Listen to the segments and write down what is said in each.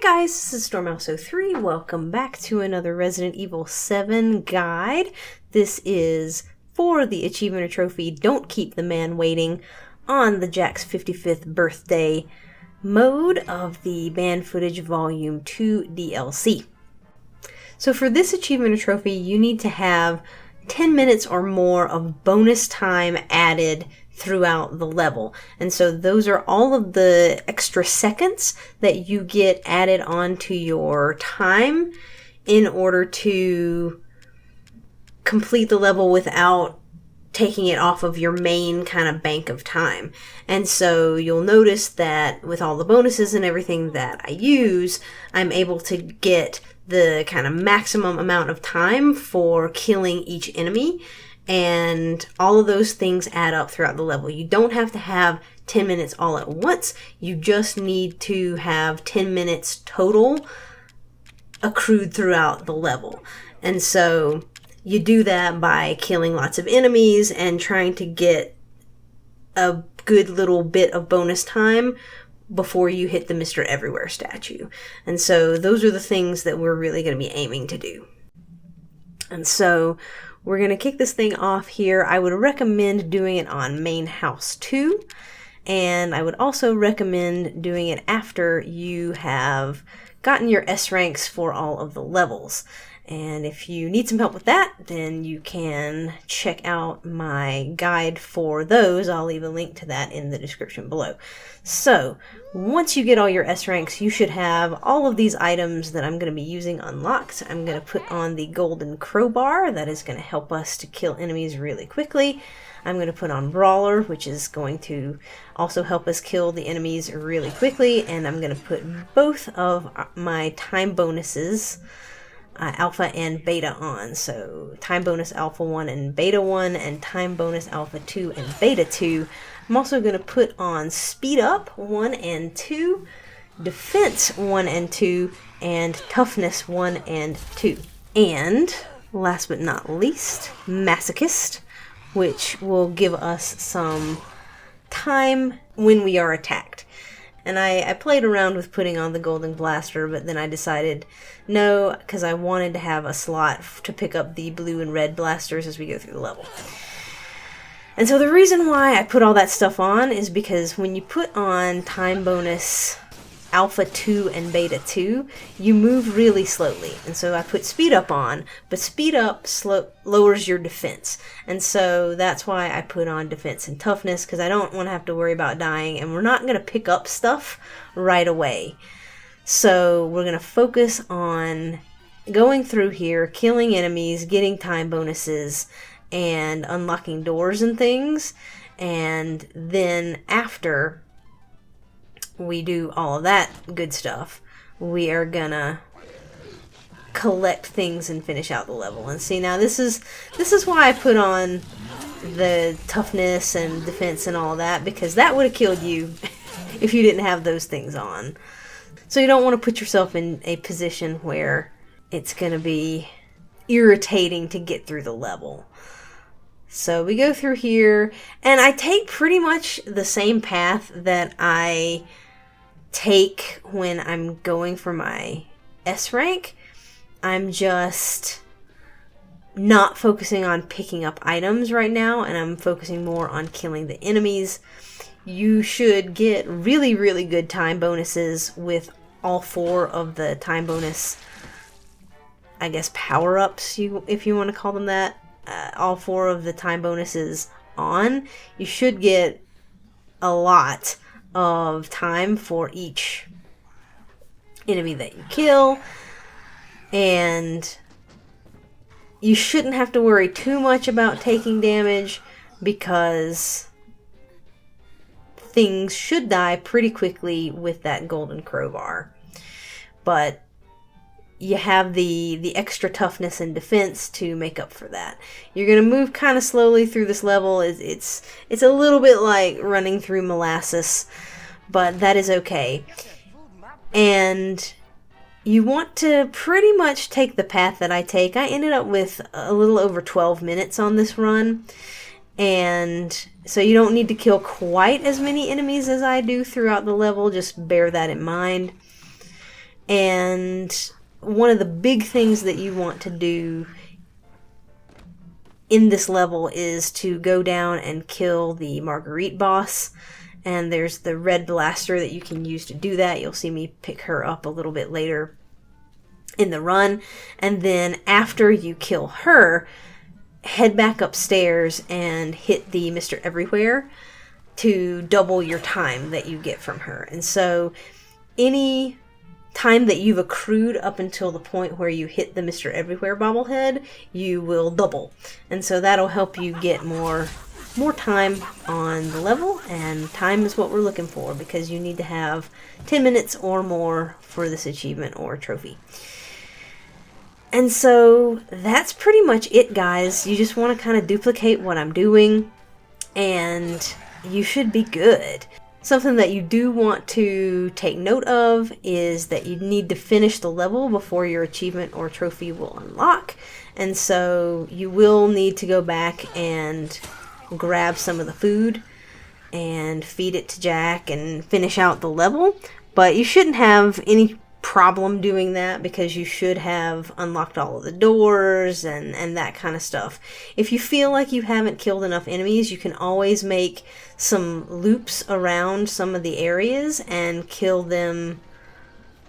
guys, this is Stormmouse03. Welcome back to another Resident Evil 7 guide. This is for the achievement or trophy, Don't Keep the Man Waiting, on the Jack's 55th birthday mode of the Banned Footage Volume 2 DLC. So for this achievement or trophy, you need to have 10 minutes or more of bonus time added throughout the level. And so those are all of the extra seconds that you get added onto your time in order to complete the level without taking it off of your main kind of bank of time. And so you'll notice that with all the bonuses and everything that I use, I'm able to get the kind of maximum amount of time for killing each enemy. And all of those things add up throughout the level. You don't have to have 10 minutes all at once. You just need to have 10 minutes total accrued throughout the level. And so you do that by killing lots of enemies and trying to get a good little bit of bonus time before you hit the Mr. Everywhere statue. And so those are the things that we're really going to be aiming to do. And so we're going to kick this thing off here. I would recommend doing it on Main House 2, and I would also recommend doing it after you have gotten your S ranks for all of the levels. And if you need some help with that, then you can check out my guide for those. I'll leave a link to that in the description below. So, once you get all your S ranks, you should have all of these items that I'm going to be using unlocked. I'm going to put on the golden crowbar. That is going to help us to kill enemies really quickly. I'm going to put on Brawler, which is going to also help us kill the enemies really quickly. And I'm going to put both of my time bonuses, Alpha and Beta, on. So time bonus Alpha 1 and Beta 1, and time bonus Alpha 2 and Beta 2. I'm also going to put on Speed Up 1 and 2, Defense 1 and 2, and Toughness 1 and 2. And last but not least, Masochist, which will give us some time when we are attacked. And I played around with putting on the Golden Blaster, but then I decided no, because I wanted to have a slot to pick up the blue and red blasters as we go through the level. And so the reason why I put all that stuff on is because when you put on time bonus Alpha 2 and Beta 2, you move really slowly. And so I put Speed Up on, but Speed Up lowers your defense. And so that's why I put on Defense and Toughness, because I don't want to have to worry about dying, and we're not going to pick up stuff right away. So we're going to focus on going through here, killing enemies, getting time bonuses, and unlocking doors and things. And then after we do all of that good stuff, we are gonna collect things and finish out the level. And see, now this is why I put on the toughness and defense and all that, because that would have killed you if you didn't have those things on. So you don't want to put yourself in a position where it's gonna be irritating to get through the level. So we go through here, and I take pretty much the same path that I take when I'm going for my S rank. I'm just not focusing on picking up items right now, and I'm focusing more on killing the enemies. You should get really, really good time bonuses with all 4 of the time bonus, I guess, power-ups, if you want to call them that. All 4 of the time bonuses on. You should get a lot of time for each enemy that you kill, and you shouldn't have to worry too much about taking damage, because things should die pretty quickly with that golden crowbar. But you have the extra toughness and defense to make up for that. You're going to move kind of slowly through this level. It's a little bit like running through molasses, but that is okay. And you want to pretty much take the path that I take. I ended up with a little over 12 minutes on this run, and so you don't need to kill quite as many enemies as I do throughout the level. Just bear that in mind. And one of the big things that you want to do in this level is to go down and kill the Marguerite boss. And there's the red blaster that you can use to do that. You'll see me pick her up a little bit later in the run. And then after you kill her, head back upstairs and hit the Mr. Everywhere to double your time that you get from her. And so any time that you've accrued up until the point where you hit the Mr. Everywhere bobblehead, you will double. And so that'll help you get more time on the level, and time is what we're looking for because you need to have 10 minutes or more for this achievement or trophy. And so that's pretty much it, guys. You just want to kind of duplicate what I'm doing and you should be good. Something that you do want to take note of is that you need to finish the level before your achievement or trophy will unlock. And so you will need to go back and grab some of the food and feed it to Jack and finish out the level. But you shouldn't have any problem doing that because you should have unlocked all of the doors and that kind of stuff. If you feel like you haven't killed enough enemies, you can always make some loops around some of the areas and kill them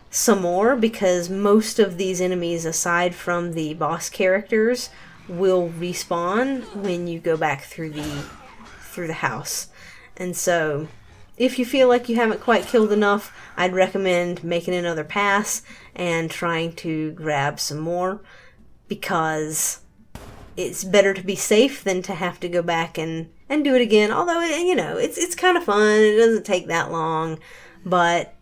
some more, because most of these enemies, aside from the boss characters, will respawn when you go back through the house. And so if you feel like you haven't quite killed enough, I'd recommend making another pass and trying to grab some more, because it's better to be safe than to have to go back and do it again. Although, it's kind of fun. It doesn't take that long, but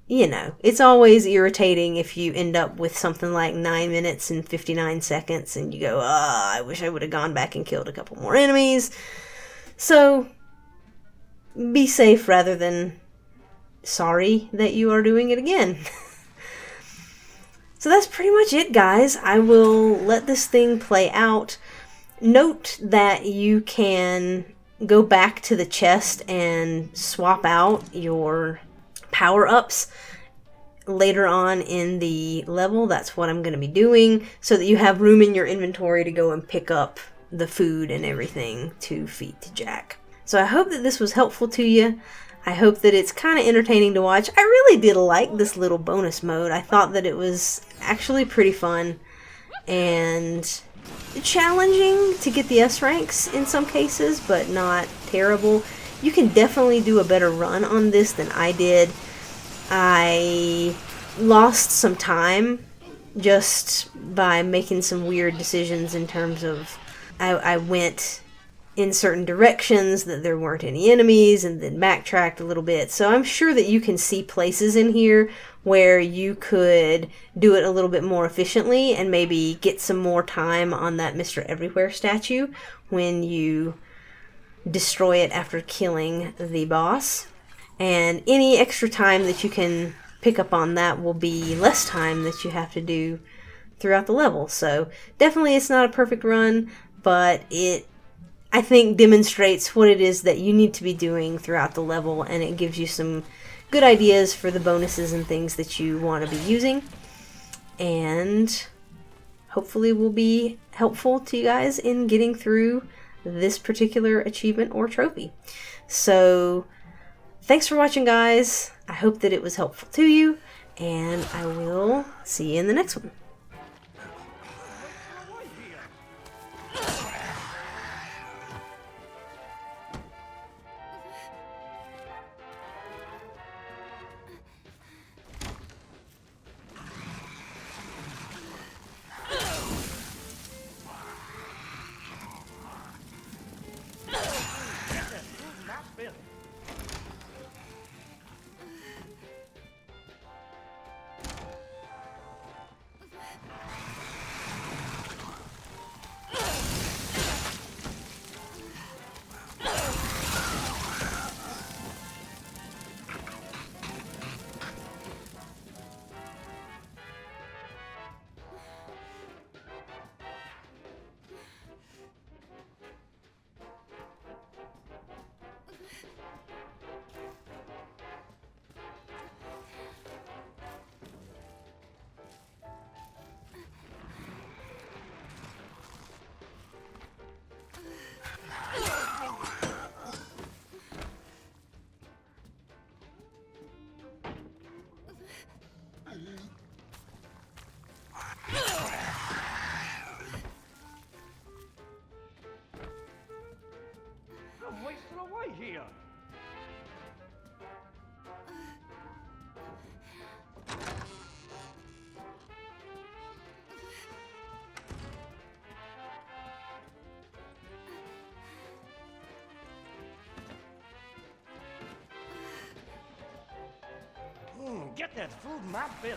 it's always irritating if you end up with something like 9 minutes and 59 seconds and you go, I wish I would have gone back and killed a couple more enemies. So be safe rather than sorry that you are doing it again. So that's pretty much it, guys. I will let this thing play out. Note that you can go back to the chest and swap out your power-ups later on in the level. That's what I'm going to be doing, so that you have room in your inventory to go and pick up the food and everything to feed to Jack. So I hope that this was helpful to you. I hope that it's kind of entertaining to watch. I really did like this little bonus mode. I thought that it was actually pretty fun and challenging to get the S ranks in some cases, but not terrible. You can definitely do a better run on this than I did. I lost some time just by making some weird decisions in terms of I went in certain directions that there weren't any enemies and then backtracked a little bit. So I'm sure that you can see places in here where you could do it a little bit more efficiently and maybe get some more time on that Mr. Everywhere statue when you destroy it after killing the boss. And any extra time that you can pick up on that will be less time that you have to do throughout the level. So definitely it's not a perfect run, but it, I think, demonstrates what it is that you need to be doing throughout the level, and it gives you some good ideas for the bonuses and things that you want to be using, and hopefully will be helpful to you guys in getting through this particular achievement or trophy. So thanks for watching, guys. I hope that it was helpful to you, and I will see you in the next one. Get that food in my belly.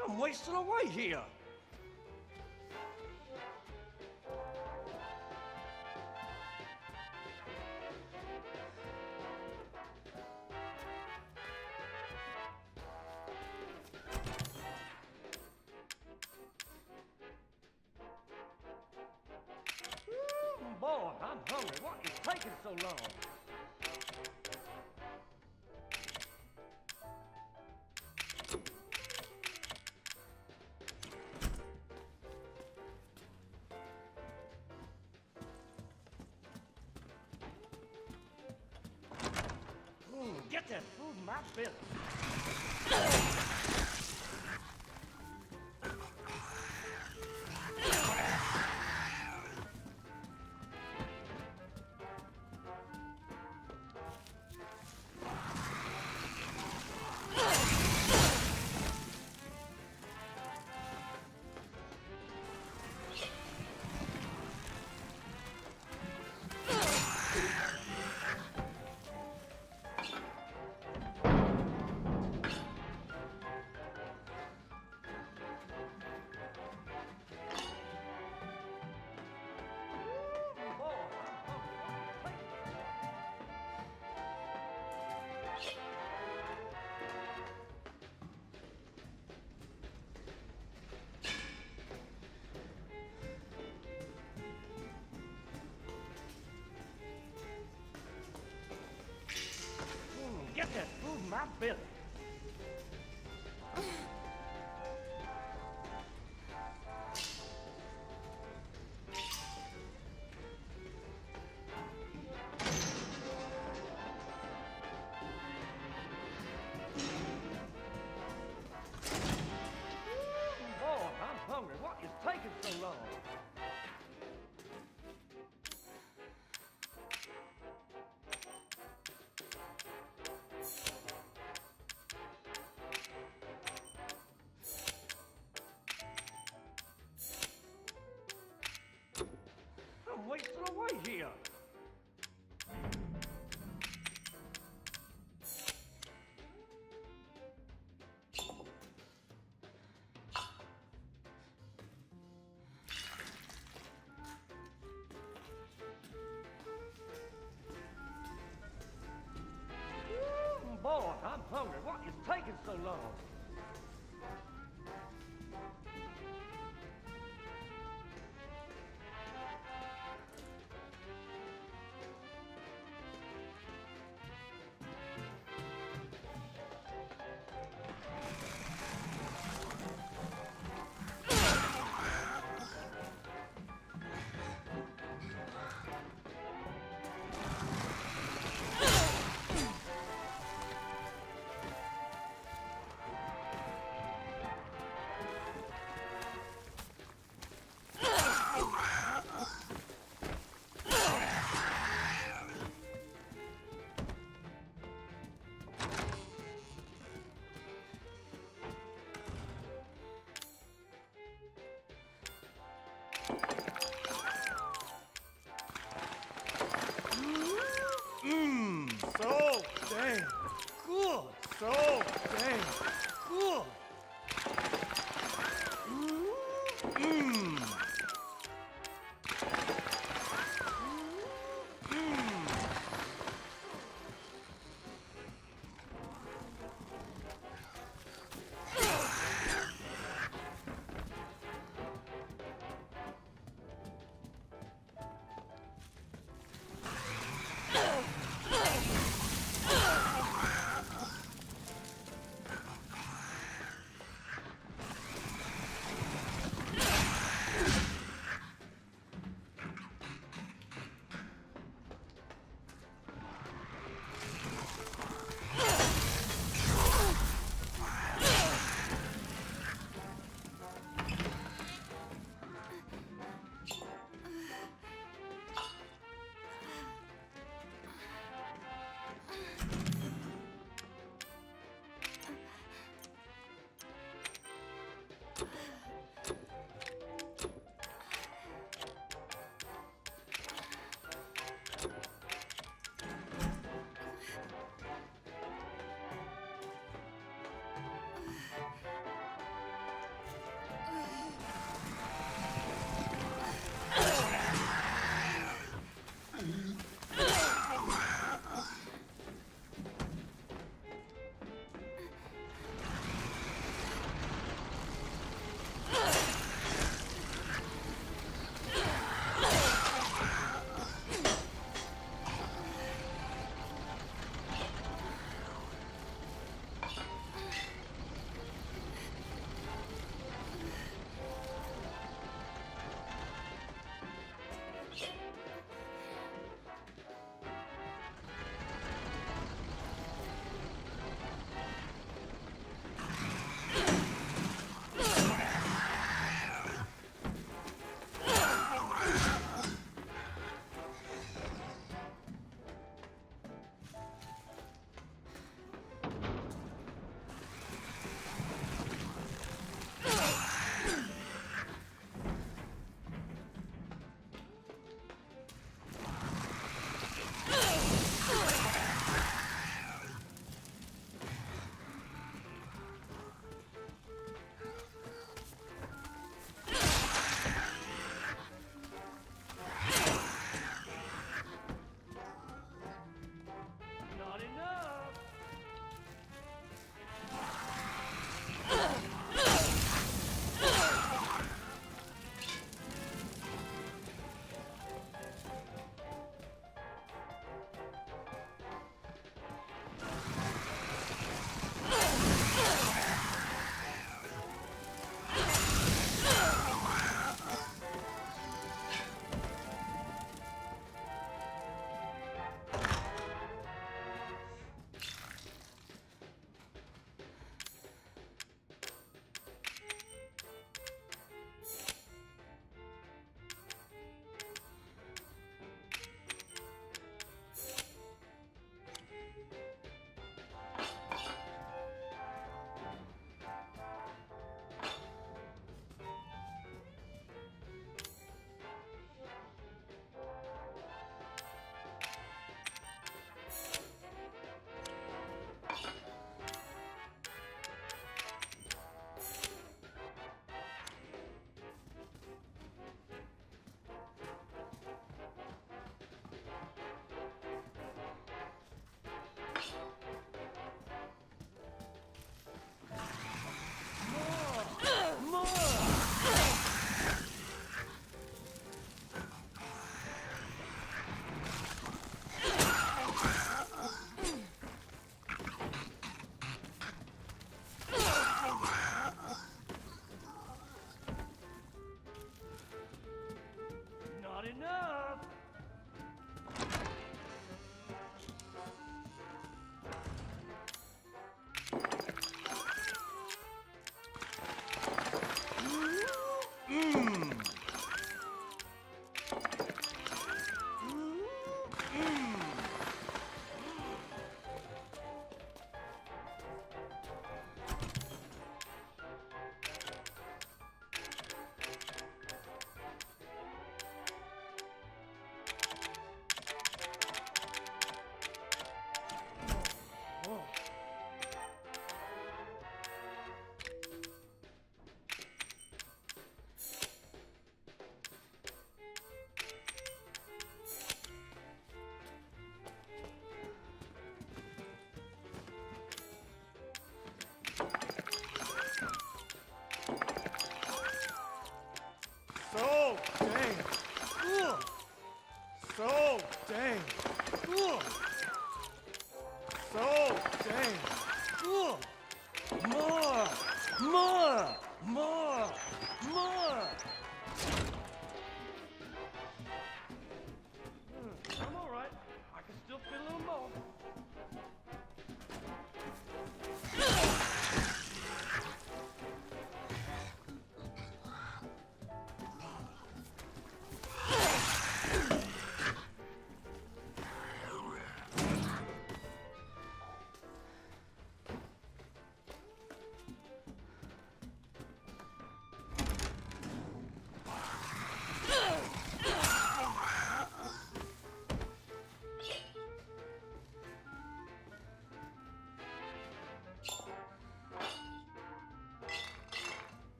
I'm wasting away here. Boy, I'm hungry. What is taking so long? Get that food in my belly. Get that food in my belly. Boy, I'm hungry. What is taking so long? I'm wasting away here. Boy, I'm hungry. What is taking so long? Not enough. Not enough. So dang. Ugh. So dang. Ugh. So dang. Ugh. More.